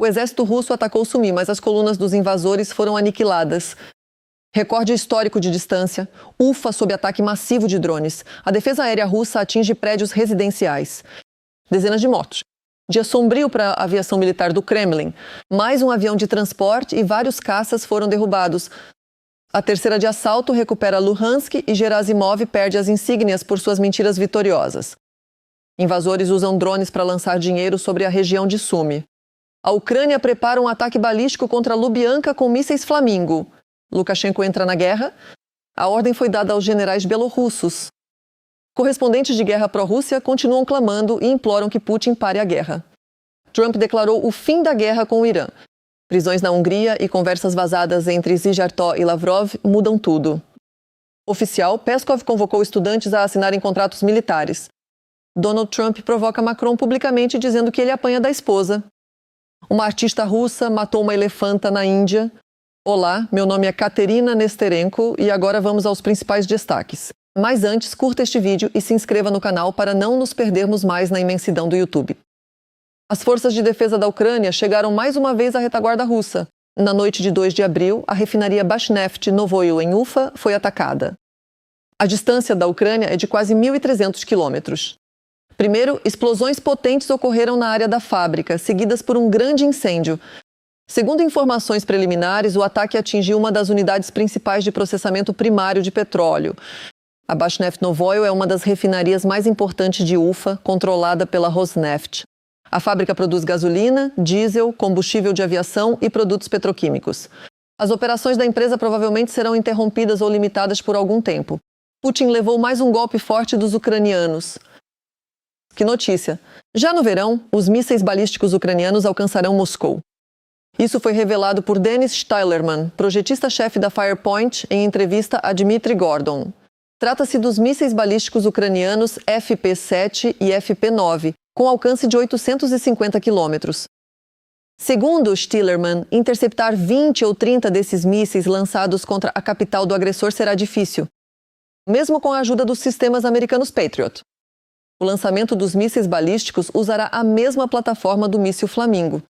O exército russo atacou Sumi, mas as colunas dos invasores foram aniquiladas. Recorde histórico de distância. Ufa sob ataque massivo de drones. A defesa aérea russa atinge prédios residenciais. Dezenas de mortos. Dia sombrio para a aviação militar do Kremlin. Mais um avião de transporte e vários caças foram derrubados. A terceira de assalto recupera Luhansk e Gerasimov perde as insígnias por suas mentiras vitoriosas. Invasores usam drones para lançar dinheiro sobre a região de Sumi. A Ucrânia prepara um ataque balístico contra Lubianka com mísseis Flamingo. Lukashenko entra na guerra. A ordem foi dada aos generais belorussos. Correspondentes de guerra pró-Rússia continuam clamando e imploram que Putin pare a guerra. Trump declarou o fim da guerra com o Irã. Prisões na Hungria e conversas vazadas entre Zijartó e Lavrov mudam tudo. Oficial, Peskov convocou estudantes a assinarem contratos militares. Donald Trump provoca Macron publicamente dizendo que ele apanha da esposa. Uma artista russa matou uma elefanta na Índia. Olá, meu nome é Katerina Nesterenko e agora vamos aos principais destaques. Mas antes, curta este vídeo e se inscreva no canal para não nos perdermos mais na imensidão do YouTube. As forças de defesa da Ucrânia chegaram mais uma vez à retaguarda russa. Na noite de 2 de abril, a refinaria Bashneft Novoil em Ufa foi atacada. A distância da Ucrânia é de quase 1.300 quilômetros. Primeiro, explosões potentes ocorreram na área da fábrica, seguidas por um grande incêndio. Segundo informações preliminares, o ataque atingiu uma das unidades principais de processamento primário de petróleo. A Bashneft Novoil é uma das refinarias mais importantes de Ufa, controlada pela Rosneft. A fábrica produz gasolina, diesel, combustível de aviação e produtos petroquímicos. As operações da empresa provavelmente serão interrompidas ou limitadas por algum tempo. Putin levou mais um golpe forte dos ucranianos. Que notícia! Já no verão, os mísseis balísticos ucranianos alcançarão Moscou. Isso foi revelado por Denis Steilerman, projetista-chefe da Firepoint, em entrevista a Dmitry Gordon. Trata-se dos mísseis balísticos ucranianos FP-7 e FP-9, com alcance de 850 quilômetros. Segundo Steilerman, interceptar 20 ou 30 desses mísseis lançados contra a capital do agressor será difícil, mesmo com a ajuda dos sistemas americanos Patriot. O lançamento dos mísseis balísticos usará a mesma plataforma do míssil Flamingo.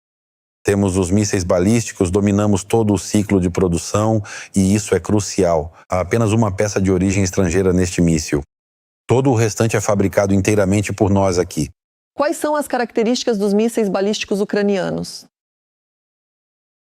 Temos os mísseis balísticos, dominamos todo o ciclo de produção e isso é crucial. Há apenas uma peça de origem estrangeira neste míssil. Todo o restante é fabricado inteiramente por nós aqui. Quais são as características dos mísseis balísticos ucranianos?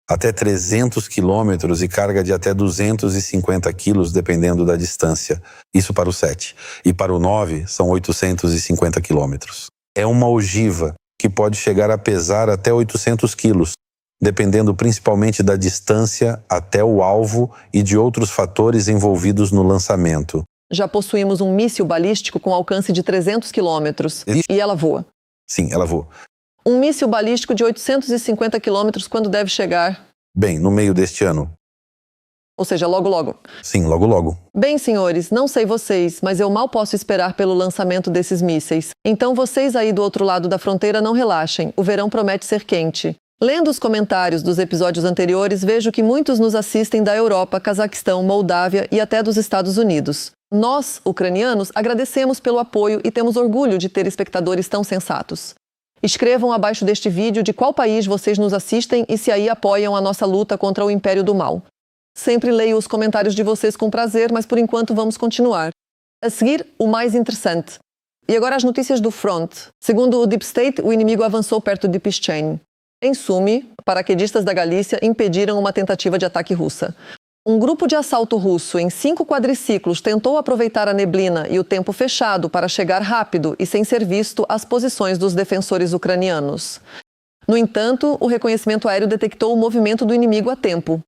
Até 300 quilômetros e carga de até 250 quilos, dependendo da distância. Isso para o 7. E para o 9, são 850 quilômetros. É uma ogiva que pode chegar a pesar até 800 quilos, dependendo principalmente da distância até o alvo e de outros fatores envolvidos no lançamento. Já possuímos um míssil balístico com alcance de 300 quilômetros e ela voa. Sim, ela voa. Um míssil balístico de 850 quilômetros quando deve chegar? Bem, no meio deste ano. Ou seja, logo logo. Sim, logo logo. Bem, senhores, não sei vocês, mas eu mal posso esperar pelo lançamento desses mísseis. Então vocês aí do outro lado da fronteira não relaxem, o verão promete ser quente. Lendo os comentários dos episódios anteriores, vejo que muitos nos assistem da Europa, Cazaquistão, Moldávia e até dos Estados Unidos. Nós, ucranianos, agradecemos pelo apoio e temos orgulho de ter espectadores tão sensatos. Escrevam abaixo deste vídeo de qual país vocês nos assistem e se aí apoiam a nossa luta contra o Império do Mal. Sempre leio os comentários de vocês com prazer, mas por enquanto vamos continuar. A seguir, o mais interessante. E agora as notícias do front. Segundo o Deep State, o inimigo avançou perto de Piszczyn. Em Sumi, paraquedistas da Galícia impediram uma tentativa de ataque russa. Um grupo de assalto russo em 5 quadriciclos tentou aproveitar a neblina e o tempo fechado para chegar rápido e sem ser visto às posições dos defensores ucranianos. No entanto, o reconhecimento aéreo detectou o movimento do inimigo a tempo.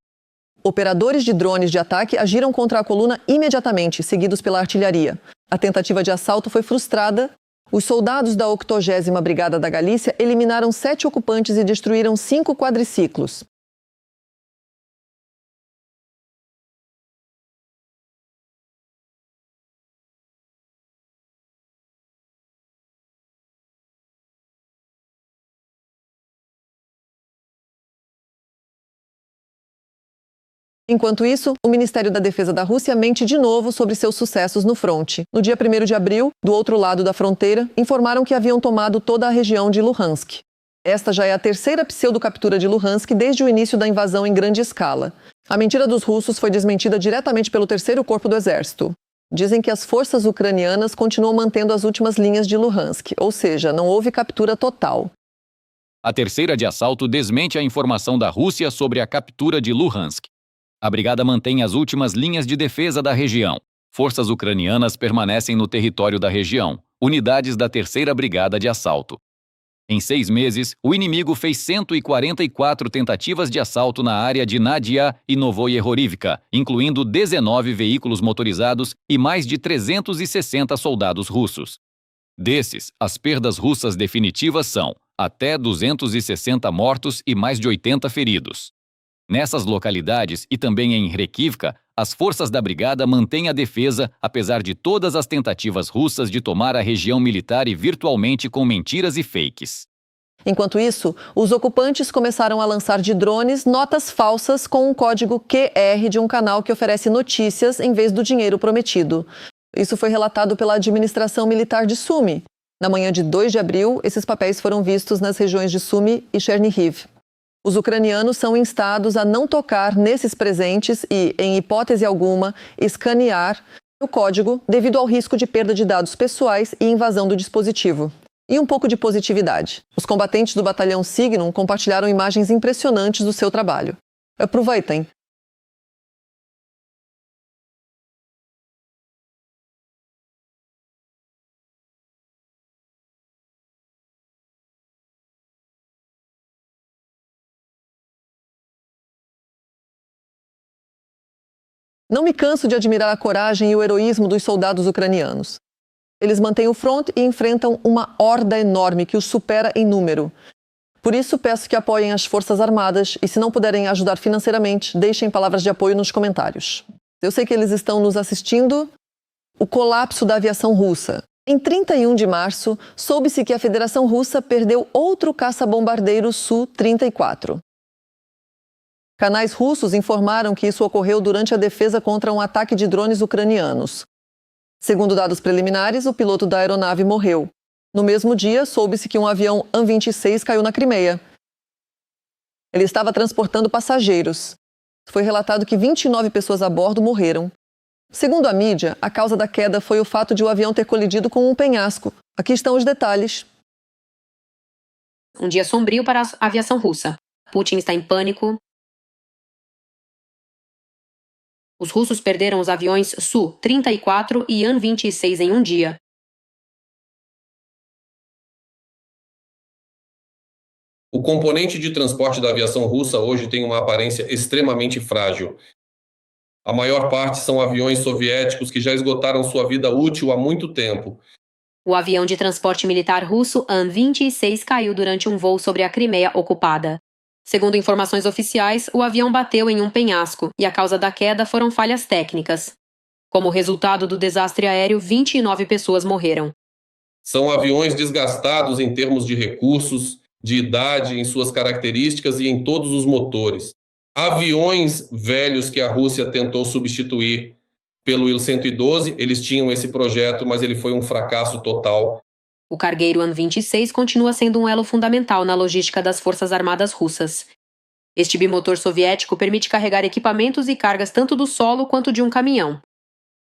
Operadores de drones de ataque agiram contra a coluna imediatamente, seguidos pela artilharia. A tentativa de assalto foi frustrada. Os soldados da 80ª Brigada da Galícia eliminaram 7 ocupantes e destruíram 5 quadriciclos. Enquanto isso, o Ministério da Defesa da Rússia mente de novo sobre seus sucessos no fronte. No dia 1º de abril, do outro lado da fronteira, informaram que haviam tomado toda a região de Luhansk. Esta já é a terceira pseudo-captura de Luhansk desde o início da invasão em grande escala. A mentira dos russos foi desmentida diretamente pelo terceiro corpo do exército. Dizem que as forças ucranianas continuam mantendo as últimas linhas de Luhansk, ou seja, não houve captura total. A terceira de assalto desmente a informação da Rússia sobre a captura de Luhansk. A brigada mantém as últimas linhas de defesa da região. Forças ucranianas permanecem no território da região, unidades da terceira brigada de assalto. Em 6 meses, o inimigo fez 144 tentativas de assalto na área de Nadia e Novoye-Horivka, incluindo 19 veículos motorizados e mais de 360 soldados russos. Desses, as perdas russas definitivas são até 260 mortos e mais de 80 feridos. Nessas localidades e também em Rekivka, as forças da brigada mantêm a defesa, apesar de todas as tentativas russas de tomar a região militar e virtualmente com mentiras e fakes. Enquanto isso, os ocupantes começaram a lançar de drones notas falsas com um código QR de um canal que oferece notícias em vez do dinheiro prometido. Isso foi relatado pela administração militar de Sumy. Na manhã de 2 de abril, esses papéis foram vistos nas regiões de Sumy e Chernihiv. Os ucranianos são instados a não tocar nesses presentes e, em hipótese alguma, escanear o código devido ao risco de perda de dados pessoais e invasão do dispositivo. E um pouco de positividade. Os combatentes do batalhão Signum compartilharam imagens impressionantes do seu trabalho. Aproveitem! Não me canso de admirar a coragem e o heroísmo dos soldados ucranianos. Eles mantêm o front e enfrentam uma horda enorme que os supera em número. Por isso, peço que apoiem as Forças Armadas e, se não puderem ajudar financeiramente, deixem palavras de apoio nos comentários. Eu sei que eles estão nos assistindo. O colapso da aviação russa. Em 31 de março, soube-se que a Federação Russa perdeu outro caça-bombardeiro Su-34. Canais russos informaram que isso ocorreu durante a defesa contra um ataque de drones ucranianos. Segundo dados preliminares, o piloto da aeronave morreu. No mesmo dia, soube-se que um avião An-26 caiu na Crimeia. Ele estava transportando passageiros. Foi relatado que 29 pessoas a bordo morreram. Segundo a mídia, a causa da queda foi o fato de o avião ter colidido com um penhasco. Aqui estão os detalhes. Um dia sombrio para a aviação russa. Putin está em pânico. Os russos perderam os aviões Su-34 e An-26 em um dia. O componente de transporte da aviação russa hoje tem uma aparência extremamente frágil. A maior parte são aviões soviéticos que já esgotaram sua vida útil há muito tempo. O avião de transporte militar russo An-26 caiu durante um voo sobre a Crimeia ocupada. Segundo informações oficiais, o avião bateu em um penhasco e a causa da queda foram falhas técnicas. Como resultado do desastre aéreo, 29 pessoas morreram. São aviões desgastados em termos de recursos, de idade, em suas características e em todos os motores. Aviões velhos que a Rússia tentou substituir pelo Il-112, eles tinham esse projeto, mas ele foi um fracasso total. O cargueiro An-26 continua sendo um elo fundamental na logística das Forças Armadas russas. Este bimotor soviético permite carregar equipamentos e cargas tanto do solo quanto de um caminhão.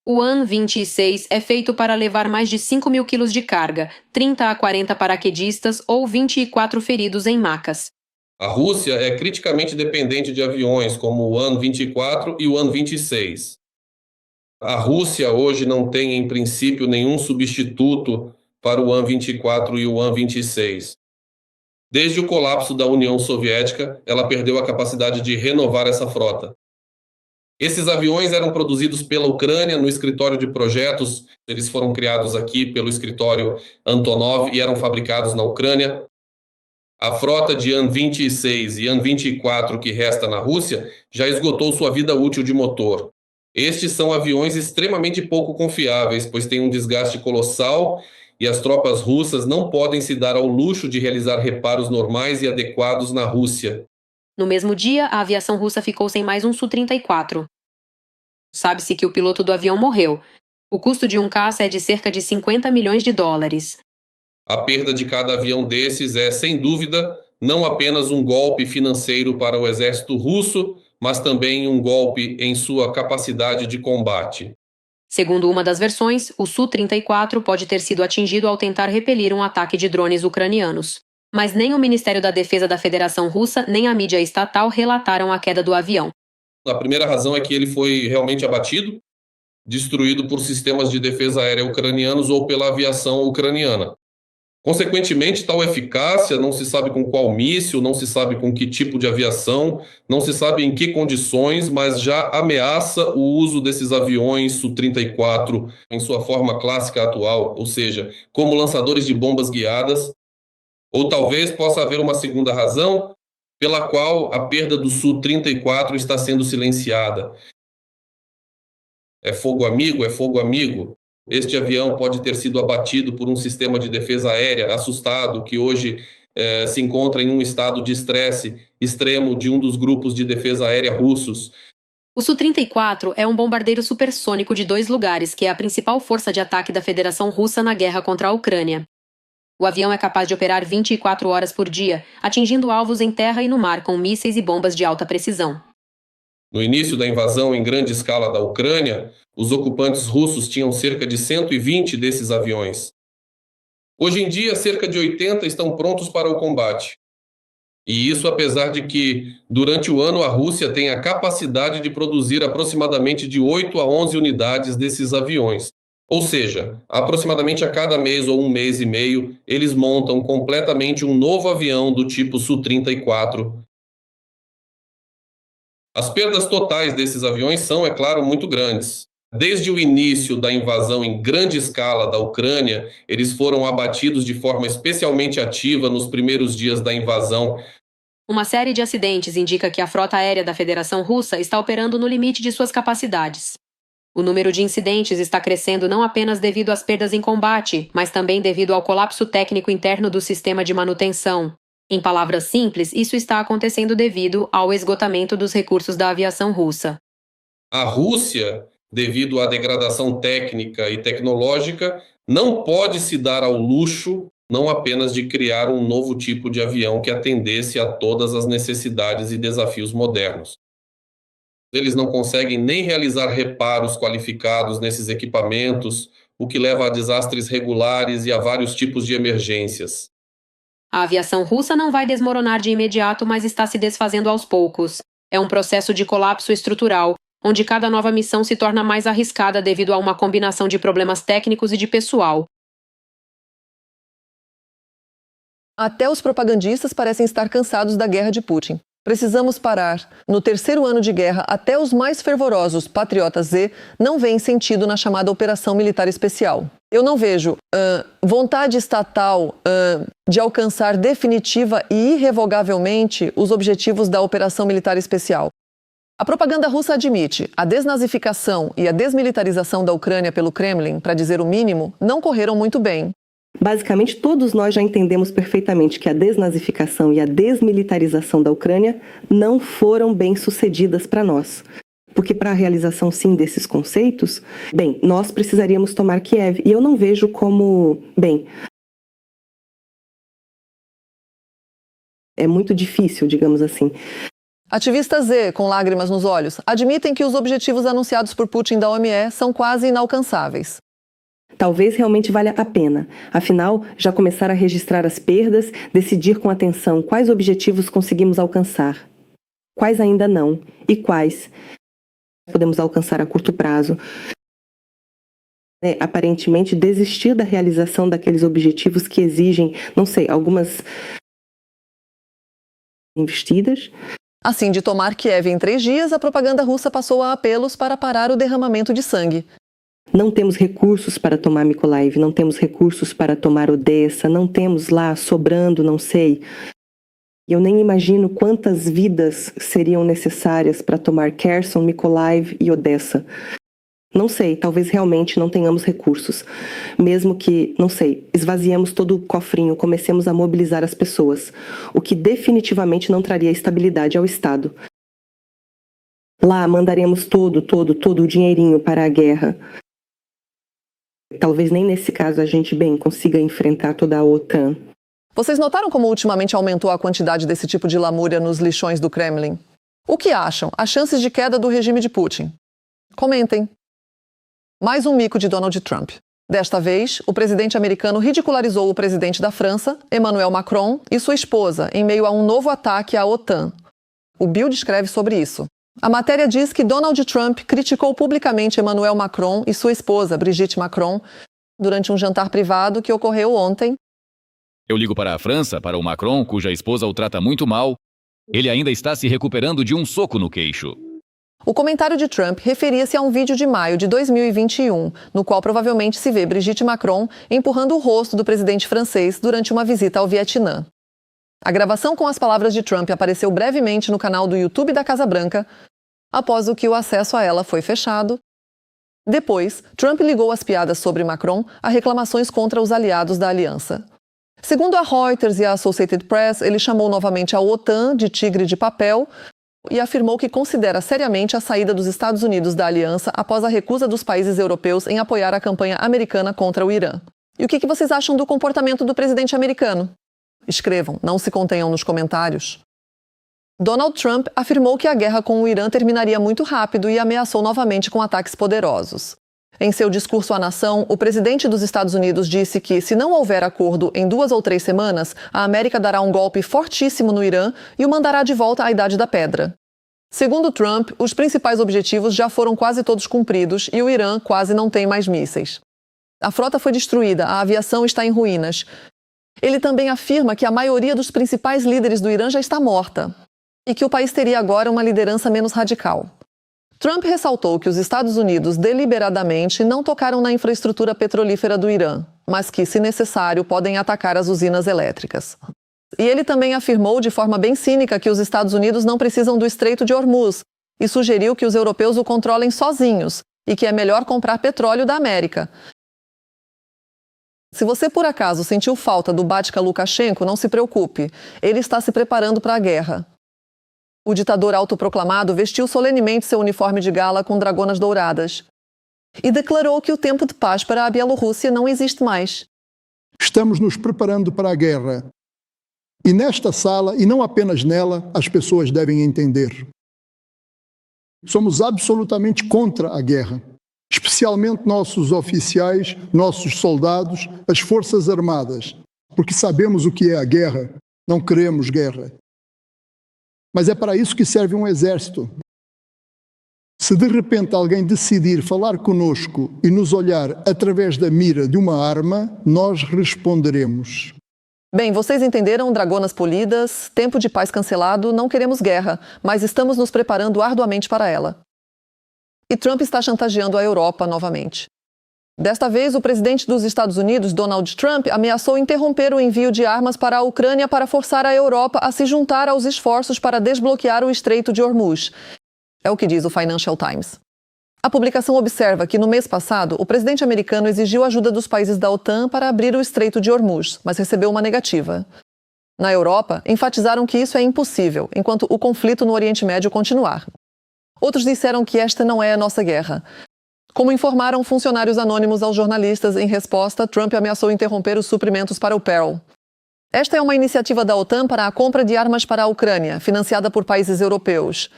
O An-26 é feito para levar mais de 5.000 quilos de carga, 30 a 40 paraquedistas ou 24 feridos em macas. A Rússia é criticamente dependente de aviões como o An-24 e o An-26. A Rússia hoje não tem, em princípio, nenhum substituto para o An-24 e o An-26. Desde o colapso da União Soviética, ela perdeu a capacidade de renovar essa frota. Esses aviões eram produzidos pela Ucrânia no escritório de projetos. Eles foram criados aqui pelo escritório Antonov e eram fabricados na Ucrânia. A frota de An-26 e An-24 que resta na Rússia já esgotou sua vida útil de motor. Estes são aviões extremamente pouco confiáveis, pois têm um desgaste colossal e as tropas russas não podem se dar ao luxo de realizar reparos normais e adequados na Rússia. No mesmo dia, a aviação russa ficou sem mais um Su-34. Sabe-se que o piloto do avião morreu. O custo de um caça é de cerca de $50 milhões. A perda de cada avião desses é, sem dúvida, não apenas um golpe financeiro para o exército russo, mas também um golpe em sua capacidade de combate. Segundo uma das versões, o Su-34 pode ter sido atingido ao tentar repelir um ataque de drones ucranianos. Mas nem o Ministério da Defesa da Federação Russa, nem a mídia estatal relataram a queda do avião. A primeira razão é que ele foi realmente abatido, destruído por sistemas de defesa aérea ucranianos ou pela aviação ucraniana. Consequentemente, tal eficácia não se sabe com qual míssil, não se sabe com que tipo de aviação, não se sabe em que condições, mas já ameaça o uso desses aviões Su-34 em sua forma clássica atual, ou seja, como lançadores de bombas guiadas. Ou talvez possa haver uma segunda razão pela qual a perda do Su-34 está sendo silenciada. É fogo amigo? É fogo amigo? Este avião pode ter sido abatido por um sistema de defesa aérea assustado, que hoje se encontra em um estado de estresse extremo de um dos grupos de defesa aérea russos. O Su-34 é um bombardeiro supersônico de 2 lugares, que é a principal força de ataque da Federação Russa na guerra contra a Ucrânia. O avião é capaz de operar 24 horas por dia, atingindo alvos em terra e no mar com mísseis e bombas de alta precisão. No início da invasão em grande escala da Ucrânia, os ocupantes russos tinham cerca de 120 desses aviões. Hoje em dia, cerca de 80 estão prontos para o combate. E isso apesar de que, durante o ano, a Rússia tem a capacidade de produzir aproximadamente de 8 a 11 unidades desses aviões. Ou seja, aproximadamente a cada mês ou um mês e meio, eles montam completamente um novo avião do tipo Su-34. As perdas totais desses aviões são, é claro, muito grandes. Desde o início da invasão em grande escala da Ucrânia, eles foram abatidos de forma especialmente ativa nos primeiros dias da invasão. Uma série de acidentes indica que a frota aérea da Federação Russa está operando no limite de suas capacidades. O número de incidentes está crescendo não apenas devido às perdas em combate, mas também devido ao colapso técnico interno do sistema de manutenção. Em palavras simples, isso está acontecendo devido ao esgotamento dos recursos da aviação russa. A Rússia, devido à degradação técnica e tecnológica, não pode se dar ao luxo não apenas de criar um novo tipo de avião que atendesse a todas as necessidades e desafios modernos. Eles não conseguem nem realizar reparos qualificados nesses equipamentos, o que leva a desastres regulares e a vários tipos de emergências. A aviação russa não vai desmoronar de imediato, mas está se desfazendo aos poucos. É um processo de colapso estrutural, onde cada nova missão se torna mais arriscada devido a uma combinação de problemas técnicos e de pessoal. Até os propagandistas parecem estar cansados da guerra de Putin. Precisamos parar. No terceiro ano de guerra, até os mais fervorosos patriotas Z não veem sentido na chamada Operação Militar Especial. Eu não vejo vontade estatal de alcançar definitiva e irrevogavelmente os objetivos da Operação Militar Especial. A propaganda russa admite a desnazificação e a desmilitarização da Ucrânia pelo Kremlin, para dizer o mínimo, não correram muito bem. Basicamente, todos nós já entendemos perfeitamente que a desnazificação e a desmilitarização da Ucrânia não foram bem sucedidas para nós. Porque para a realização, sim, desses conceitos, bem, nós precisaríamos tomar Kiev. E eu não vejo como, bem, é muito difícil, digamos assim. Ativistas Z, com lágrimas nos olhos, admitem que os objetivos anunciados por Putin da OME são quase inalcançáveis. Talvez realmente valha a pena. Afinal, já começar a registrar as perdas, decidir com atenção quais objetivos conseguimos alcançar, quais ainda não e quais podemos alcançar a curto prazo. Aparentemente, desistir da realização daqueles objetivos que exigem, não sei, algumas investidas. Assim, de tomar Kiev em 3 dias, a propaganda russa passou a apelos para parar o derramamento de sangue. Não temos recursos para tomar Mykolaiv, não temos recursos para tomar Odessa, não temos lá sobrando, não sei. Eu nem imagino quantas vidas seriam necessárias para tomar Kherson, Mykolaiv e Odessa. Não sei, talvez realmente não tenhamos recursos. Mesmo que, não sei, esvaziemos todo o cofrinho, comecemos a mobilizar as pessoas, o que definitivamente não traria estabilidade ao Estado. Lá mandaremos todo o dinheirinho para a guerra. Talvez nem nesse caso a gente consiga enfrentar toda a OTAN. Vocês notaram como ultimamente aumentou a quantidade desse tipo de lamúria nos lixões do Kremlin? O que acham? As chances de queda do regime de Putin? Comentem. Mais um mico de Donald Trump. Desta vez, o presidente americano ridicularizou o presidente da França, Emmanuel Macron, e sua esposa, em meio a um novo ataque à OTAN. O Bild escreve sobre isso. A matéria diz que Donald Trump criticou publicamente Emmanuel Macron e sua esposa, Brigitte Macron, durante um jantar privado que ocorreu ontem. Eu ligo para a França, para o Macron, cuja esposa o trata muito mal. Ele ainda está se recuperando de um soco no queixo. O comentário de Trump referia-se a um vídeo de maio de 2021, no qual provavelmente se vê Brigitte Macron empurrando o rosto do presidente francês durante uma visita ao Vietnã. A gravação com as palavras de Trump apareceu brevemente no canal do YouTube da Casa Branca, após o que o acesso a ela foi fechado. Depois, Trump ligou as piadas sobre Macron a reclamações contra os aliados da aliança. Segundo a Reuters e a Associated Press, ele chamou novamente a OTAN de tigre de papel e afirmou que considera seriamente a saída dos Estados Unidos da aliança após a recusa dos países europeus em apoiar a campanha americana contra o Irã. E o que vocês acham do comportamento do presidente americano? Escrevam, não se contenham nos comentários. Donald Trump afirmou que a guerra com o Irã terminaria muito rápido e ameaçou novamente com ataques poderosos. Em seu discurso à nação, o presidente dos Estados Unidos disse que, se não houver acordo em 2 ou 3 semanas, a América dará um golpe fortíssimo no Irã e o mandará de volta à Idade da Pedra. Segundo Trump, os principais objetivos já foram quase todos cumpridos e o Irã quase não tem mais mísseis. A frota foi destruída, a aviação está em ruínas. Ele também afirma que a maioria dos principais líderes do Irã já está morta e que o país teria agora uma liderança menos radical. Trump ressaltou que os Estados Unidos deliberadamente não tocaram na infraestrutura petrolífera do Irã, mas que, se necessário, podem atacar as usinas elétricas. E ele também afirmou de forma bem cínica que os Estados Unidos não precisam do Estreito de Hormuz e sugeriu que os europeus o controlem sozinhos e que é melhor comprar petróleo da América. Se você por acaso sentiu falta do Batka Lukashenko, não se preocupe, ele está se preparando para a guerra. O ditador autoproclamado vestiu solenemente seu uniforme de gala com dragonas douradas e declarou que o tempo de paz para a Bielorrússia não existe mais. Estamos nos preparando para a guerra. E nesta sala, e não apenas nela, as pessoas devem entender. Somos absolutamente contra a guerra, especialmente nossos oficiais, nossos soldados, as Forças Armadas, porque sabemos o que é a guerra, não queremos guerra. Mas é para isso que serve um exército. Se de repente alguém decidir falar conosco e nos olhar através da mira de uma arma, nós responderemos. Bem, vocês entenderam, dragonas polidas, tempo de paz cancelado, não queremos guerra, mas estamos nos preparando arduamente para ela. E Trump está chantageando a Europa novamente. Desta vez, o presidente dos Estados Unidos, Donald Trump, ameaçou interromper o envio de armas para a Ucrânia para forçar a Europa a se juntar aos esforços para desbloquear o Estreito de Hormuz. É o que diz o Financial Times. A publicação observa que, no mês passado, o presidente americano exigiu ajuda dos países da OTAN para abrir o Estreito de Hormuz, mas recebeu uma negativa. Na Europa, enfatizaram que isso é impossível, enquanto o conflito no Oriente Médio continuar. Outros disseram que esta não é a nossa guerra. Como informaram funcionários anônimos aos jornalistas em resposta, Trump ameaçou interromper os suprimentos para o Pearl. Esta é uma iniciativa da OTAN para a compra de armas para a Ucrânia, financiada por países europeus.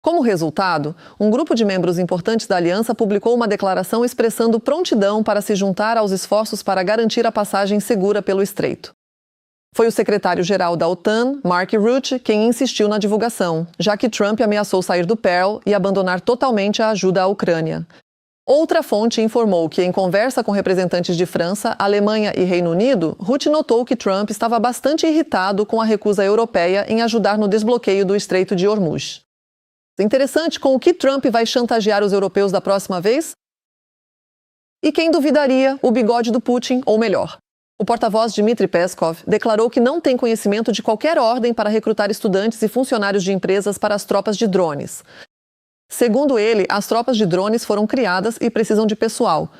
Como resultado, um grupo de membros importantes da aliança publicou uma declaração expressando prontidão para se juntar aos esforços para garantir a passagem segura pelo estreito. Foi o secretário-geral da OTAN, Mark Rutte, quem insistiu na divulgação, já que Trump ameaçou sair do Pearl e abandonar totalmente a ajuda à Ucrânia. Outra fonte informou que, em conversa com representantes de França, Alemanha e Reino Unido, Rutte notou que Trump estava bastante irritado com a recusa europeia em ajudar no desbloqueio do Estreito de Hormuz. Interessante com o que Trump vai chantagear os europeus da próxima vez? E quem duvidaria, o bigode do Putin, ou melhor. O porta-voz Dmitry Peskov declarou que não tem conhecimento de qualquer ordem para recrutar estudantes e funcionários de empresas para as tropas de drones. Segundo ele, as tropas de drones foram criadas e precisam de pessoal.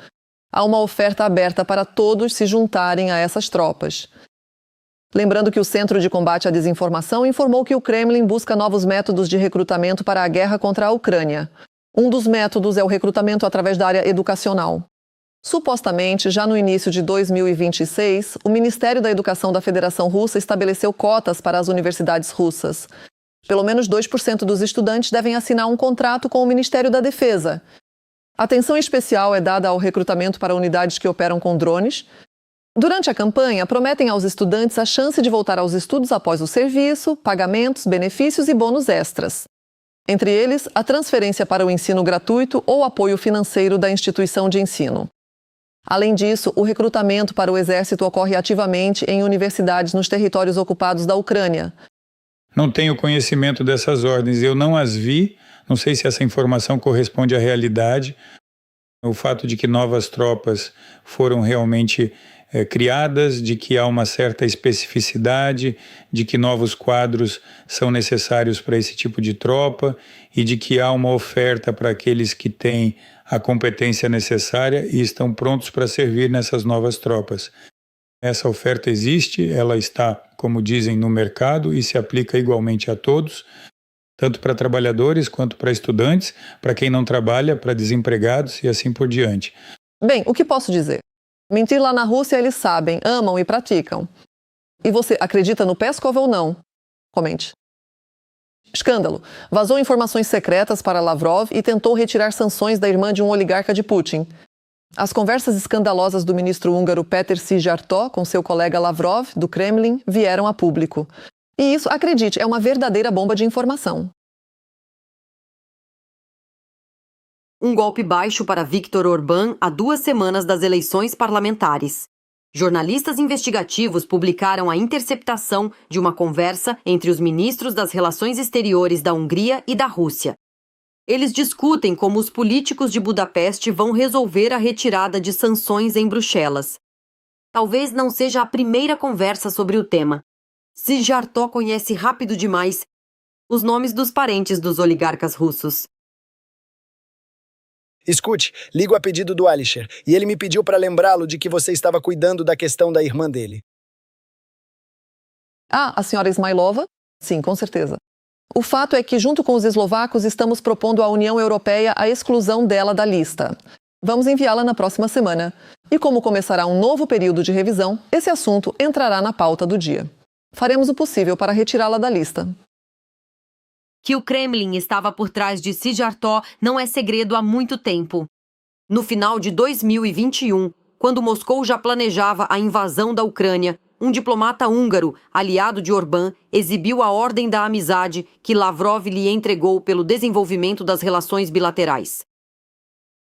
Há uma oferta aberta para todos se juntarem a essas tropas. Lembrando que o Centro de Combate à Desinformação informou que o Kremlin busca novos métodos de recrutamento para a guerra contra a Ucrânia. Um dos métodos é o recrutamento através da área educacional. Supostamente, já no início de 2026, o Ministério da Educação da Federação Russa estabeleceu cotas para as universidades russas. Pelo menos 2% dos estudantes devem assinar um contrato com o Ministério da Defesa. Atenção especial é dada ao recrutamento para unidades que operam com drones. Durante a campanha, prometem aos estudantes a chance de voltar aos estudos após o serviço, pagamentos, benefícios e bônus extras. Entre eles, a transferência para o ensino gratuito ou apoio financeiro da instituição de ensino. Além disso, o recrutamento para o exército ocorre ativamente em universidades nos territórios ocupados da Ucrânia. Não tenho conhecimento dessas ordens, eu não as vi, não sei se essa informação corresponde à realidade. O fato de que novas tropas foram realmente criadas, de que há uma certa especificidade, de que novos quadros são necessários para esse tipo de tropa e de que há uma oferta para aqueles que têm a competência necessária e estão prontos para servir nessas novas tropas. Essa oferta existe, ela está, como dizem, no mercado e se aplica igualmente a todos, tanto para trabalhadores quanto para estudantes, para quem não trabalha, para desempregados e assim por diante. Bem, o que posso dizer? Mentir lá na Rússia eles sabem, amam e praticam. E você acredita no Peskov ou não? Comente. Escândalo. Vazou informações secretas para Lavrov e tentou retirar sanções da irmã de um oligarca de Putin. As conversas escandalosas do ministro húngaro Péter Szijjártó com seu colega Lavrov, do Kremlin, vieram a público. E isso, acredite, é uma verdadeira bomba de informação. Um golpe baixo para Viktor Orbán a 2 semanas das eleições parlamentares. Jornalistas investigativos publicaram a interceptação de uma conversa entre os ministros das Relações Exteriores da Hungria e da Rússia. Eles discutem como os políticos de Budapeste vão resolver a retirada de sanções em Bruxelas. Talvez não seja a primeira conversa sobre o tema. Szijjártó conhece rápido demais os nomes dos parentes dos oligarcas russos. Escute, ligo a pedido do Alisher, e ele me pediu para lembrá-lo de que você estava cuidando da questão da irmã dele. Ah, a senhora Ismailova? Sim, com certeza. O fato é que, junto com os eslovacos, estamos propondo à União Europeia a exclusão dela da lista. Vamos enviá-la na próxima semana. E como começará um novo período de revisão, esse assunto entrará na pauta do dia. Faremos o possível para retirá-la da lista. Que o Kremlin estava por trás de Szijjártó não é segredo há muito tempo. No final de 2021, quando Moscou já planejava a invasão da Ucrânia, um diplomata húngaro, aliado de Orbán, exibiu a Ordem da Amizade que Lavrov lhe entregou pelo desenvolvimento das relações bilaterais.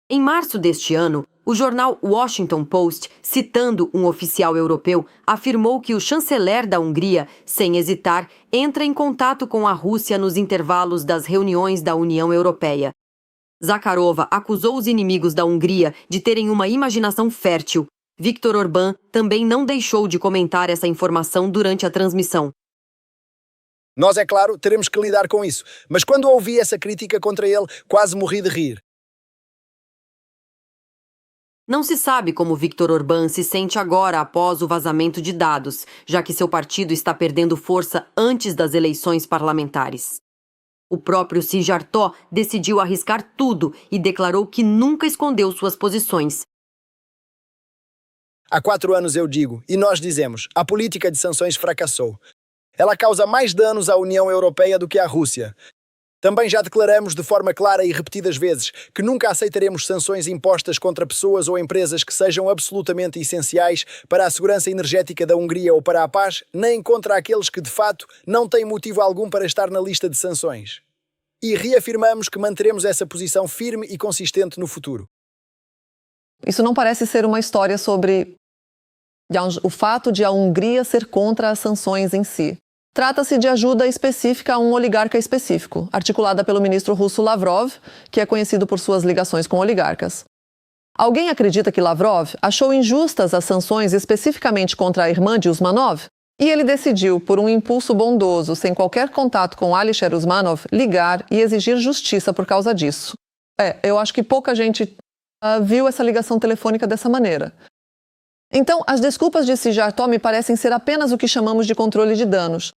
Em março deste ano, o jornal Washington Post, citando um oficial europeu, afirmou que o chanceler da Hungria, sem hesitar, entra em contato com a Rússia nos intervalos das reuniões da União Europeia. Zakharova acusou os inimigos da Hungria de terem uma imaginação fértil. Viktor Orbán também não deixou de comentar essa informação durante a transmissão. Nós, é claro, teremos que lidar com isso, mas quando ouvi essa crítica contra ele, quase morri de rir. Não se sabe como Viktor Orbán se sente agora após o vazamento de dados, já que seu partido está perdendo força antes das eleições parlamentares. O próprio Szijjártó decidiu arriscar tudo e declarou que nunca escondeu suas posições. Há 4 anos eu digo, e nós dizemos, a política de sanções fracassou. Ela causa mais danos à União Europeia do que à Rússia. Também já declaramos de forma clara e repetidas vezes que nunca aceitaremos sanções impostas contra pessoas ou empresas que sejam absolutamente essenciais para a segurança energética da Hungria ou para a paz, nem contra aqueles que, de fato, não têm motivo algum para estar na lista de sanções. E reafirmamos que manteremos essa posição firme e consistente no futuro. Isso não parece ser uma história sobre o fato de a Hungria ser contra as sanções em si. Trata-se de ajuda específica a um oligarca específico, articulada pelo ministro russo Lavrov, que é conhecido por suas ligações com oligarcas. Alguém acredita que Lavrov achou injustas as sanções especificamente contra a irmã de Usmanov? E ele decidiu, por um impulso bondoso, sem qualquer contato com Alisher Usmanov, ligar e exigir justiça por causa disso. Eu acho que pouca gente viu essa ligação telefônica dessa maneira. Então, as desculpas de Szijjártó me parecem ser apenas o que chamamos de controle de danos.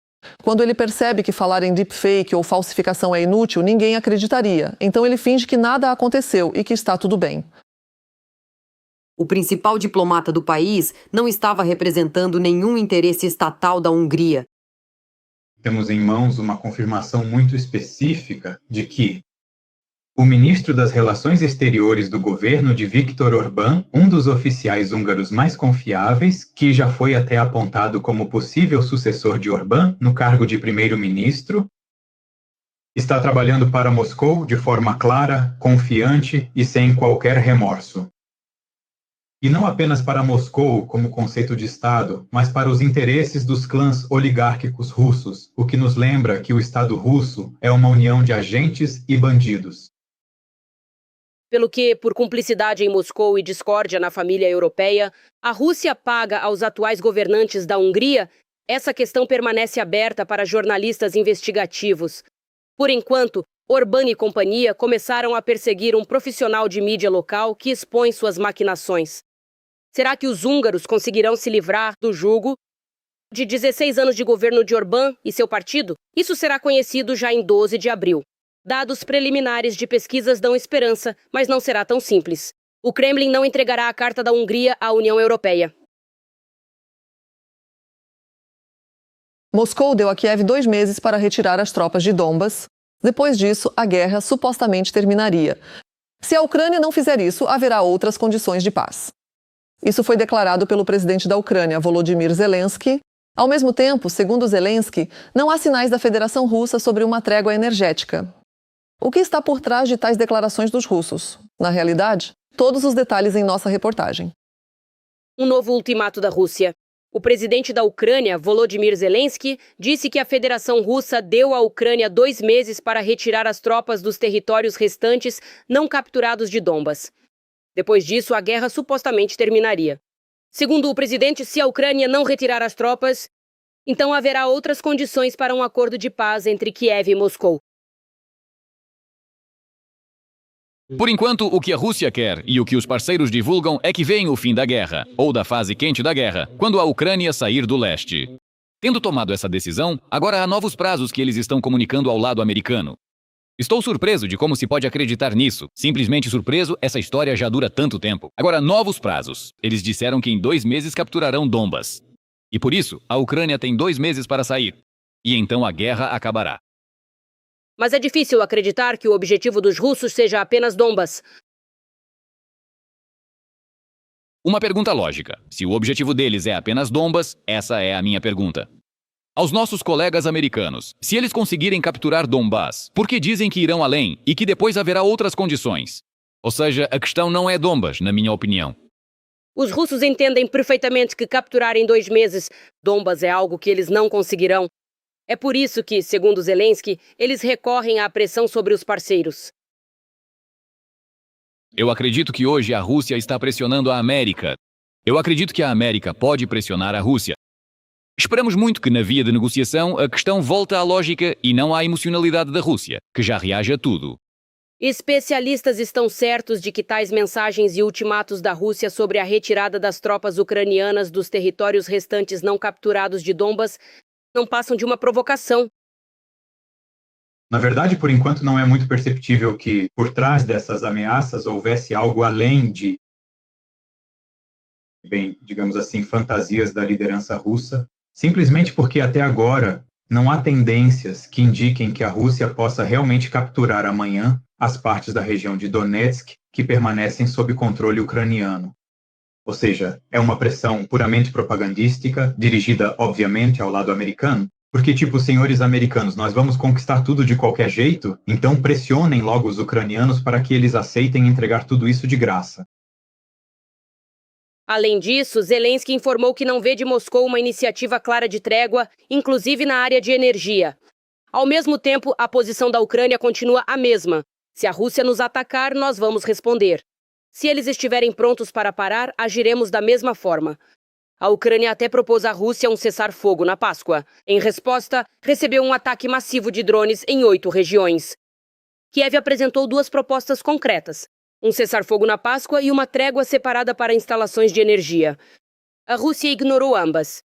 Quando ele percebe que falar em deepfake ou falsificação é inútil, ninguém acreditaria. Então ele finge que nada aconteceu e que está tudo bem. O principal diplomata do país não estava representando nenhum interesse estatal da Hungria. Temos em mãos uma confirmação muito específica de que o ministro das Relações Exteriores do governo de Viktor Orbán, um dos oficiais húngaros mais confiáveis, que já foi até apontado como possível sucessor de Orbán no cargo de primeiro-ministro, está trabalhando para Moscou de forma clara, confiante e sem qualquer remorso. E não apenas para Moscou como conceito de Estado, mas para os interesses dos clãs oligárquicos russos, o que nos lembra que o Estado russo é uma união de agentes e bandidos. Pelo que, por cumplicidade em Moscou e discórdia na família europeia, a Rússia paga aos atuais governantes da Hungria, essa questão permanece aberta para jornalistas investigativos. Por enquanto, Orbán e companhia começaram a perseguir um profissional de mídia local que expõe suas maquinações. Será que os húngaros conseguirão se livrar do jugo de 16 anos de governo de Orbán e seu partido? Isso será conhecido já em 12 de abril. Dados preliminares de pesquisas dão esperança, mas não será tão simples. O Kremlin não entregará a Carta da Hungria à União Europeia. Moscou deu a Kiev 2 meses para retirar as tropas de Donbas. Depois disso, a guerra supostamente terminaria. Se a Ucrânia não fizer isso, haverá outras condições de paz. Isso foi declarado pelo presidente da Ucrânia, Volodymyr Zelensky. Ao mesmo tempo, segundo Zelensky, não há sinais da Federação Russa sobre uma trégua energética. O que está por trás de tais declarações dos russos? Na realidade, todos os detalhes em nossa reportagem. Um novo ultimato da Rússia. O presidente da Ucrânia, Volodymyr Zelensky, disse que a Federação Russa deu à Ucrânia 2 meses para retirar as tropas dos territórios restantes não capturados de Donbas. Depois disso, a guerra supostamente terminaria. Segundo o presidente, se a Ucrânia não retirar as tropas, então haverá outras condições para um acordo de paz entre Kiev e Moscou. Por enquanto, o que a Rússia quer e o que os parceiros divulgam é que vem o fim da guerra, ou da fase quente da guerra, quando a Ucrânia sair do leste. Tendo tomado essa decisão, agora há novos prazos que eles estão comunicando ao lado americano. Estou surpreso de como se pode acreditar nisso. Simplesmente surpreso, essa história já dura tanto tempo. Agora, novos prazos. Eles disseram que em 2 meses capturarão Donbas. E por isso, a Ucrânia tem 2 meses para sair. E então a guerra acabará. Mas é difícil acreditar que o objetivo dos russos seja apenas Donbas. Uma pergunta lógica. Se o objetivo deles é apenas Donbas, essa é a minha pergunta. Aos nossos colegas americanos, se eles conseguirem capturar Donbas, por que dizem que irão além e que depois haverá outras condições? Ou seja, a questão não é Donbas, na minha opinião. Os russos entendem perfeitamente que capturar em 2 meses Donbas é algo que eles não conseguirão. É por isso que, segundo Zelensky, eles recorrem à pressão sobre os parceiros. Eu acredito que hoje a Rússia está pressionando a América. Eu acredito que a América pode pressionar a Rússia. Esperamos muito que na via de negociação a questão volte à lógica e não à emocionalidade da Rússia, que já reage a tudo. Especialistas estão certos de que tais mensagens e ultimatos da Rússia sobre a retirada das tropas ucranianas dos territórios restantes não capturados de Donbas não passam de uma provocação. Na verdade, por enquanto, não é muito perceptível que, por trás dessas ameaças, houvesse algo além de, digamos assim, fantasias da liderança russa, simplesmente porque até agora não há tendências que indiquem que a Rússia possa realmente capturar amanhã as partes da região de Donetsk que permanecem sob controle ucraniano. Ou seja, é uma pressão puramente propagandística, dirigida, obviamente, ao lado americano, porque, senhores americanos, nós vamos conquistar tudo de qualquer jeito, então pressionem logo os ucranianos para que eles aceitem entregar tudo isso de graça. Além disso, Zelensky informou que não vê de Moscou uma iniciativa clara de trégua, inclusive na área de energia. Ao mesmo tempo, a posição da Ucrânia continua a mesma. Se a Rússia nos atacar, nós vamos responder. Se eles estiverem prontos para parar, agiremos da mesma forma. A Ucrânia até propôs à Rússia um cessar-fogo na Páscoa. Em resposta, recebeu um ataque massivo de drones em 8 regiões. Kiev apresentou 2 propostas concretas: um cessar-fogo na Páscoa e uma trégua separada para instalações de energia. A Rússia ignorou ambas.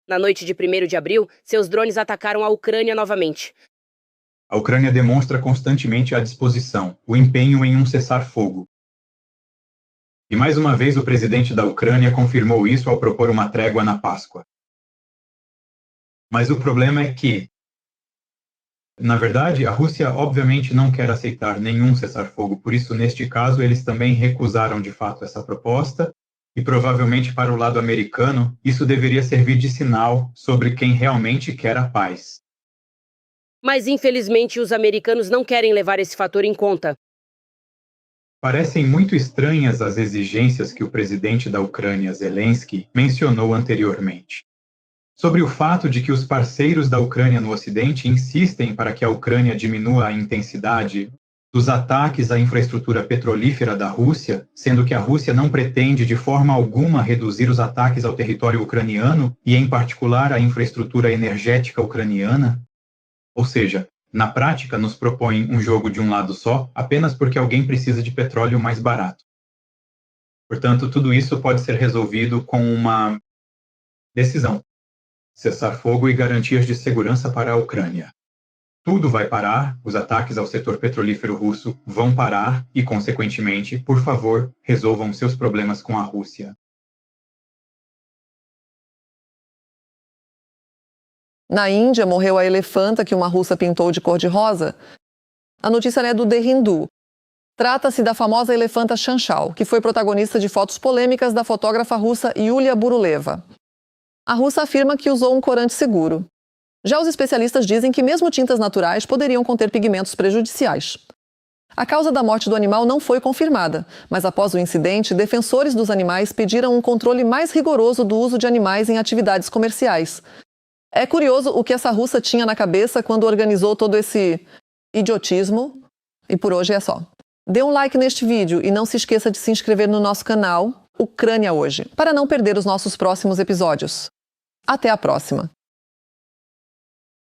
Na noite de 1º de abril, seus drones atacaram a Ucrânia novamente. A Ucrânia demonstra constantemente a disposição, o empenho em um cessar-fogo. E mais uma vez o presidente da Ucrânia confirmou isso ao propor uma trégua na Páscoa. Mas o problema é que, na verdade, a Rússia obviamente não quer aceitar nenhum cessar-fogo, por isso, neste caso, eles também recusaram de fato essa proposta, e provavelmente para o lado americano, isso deveria servir de sinal sobre quem realmente quer a paz. Mas, infelizmente, os americanos não querem levar esse fator em conta. Parecem muito estranhas as exigências que o presidente da Ucrânia, Zelensky, mencionou anteriormente. Sobre o fato de que os parceiros da Ucrânia no Ocidente insistem para que a Ucrânia diminua a intensidade dos ataques à infraestrutura petrolífera da Rússia, sendo que a Rússia não pretende de forma alguma reduzir os ataques ao território ucraniano e, em particular, à infraestrutura energética ucraniana. Ou seja, na prática, nos propõem um jogo de um lado só, apenas porque alguém precisa de petróleo mais barato. Portanto, tudo isso pode ser resolvido com uma decisão: cessar fogo e garantias de segurança para a Ucrânia. Tudo vai parar, os ataques ao setor petrolífero russo vão parar e, consequentemente, por favor, resolvam seus problemas com a Rússia. Na Índia, morreu a elefanta que uma russa pintou de cor-de-rosa. A notícia é do The Hindu. Trata-se da famosa elefanta Chanchal, que foi protagonista de fotos polêmicas da fotógrafa russa Yulia Buruleva. A russa afirma que usou um corante seguro. Já os especialistas dizem que mesmo tintas naturais poderiam conter pigmentos prejudiciais. A causa da morte do animal não foi confirmada, mas após o incidente, defensores dos animais pediram um controle mais rigoroso do uso de animais em atividades comerciais. É curioso o que essa russa tinha na cabeça quando organizou todo esse idiotismo. E por hoje é só. Dê um like neste vídeo e não se esqueça de se inscrever no nosso canal Ucrânia Hoje, para não perder os nossos próximos episódios. Até a próxima!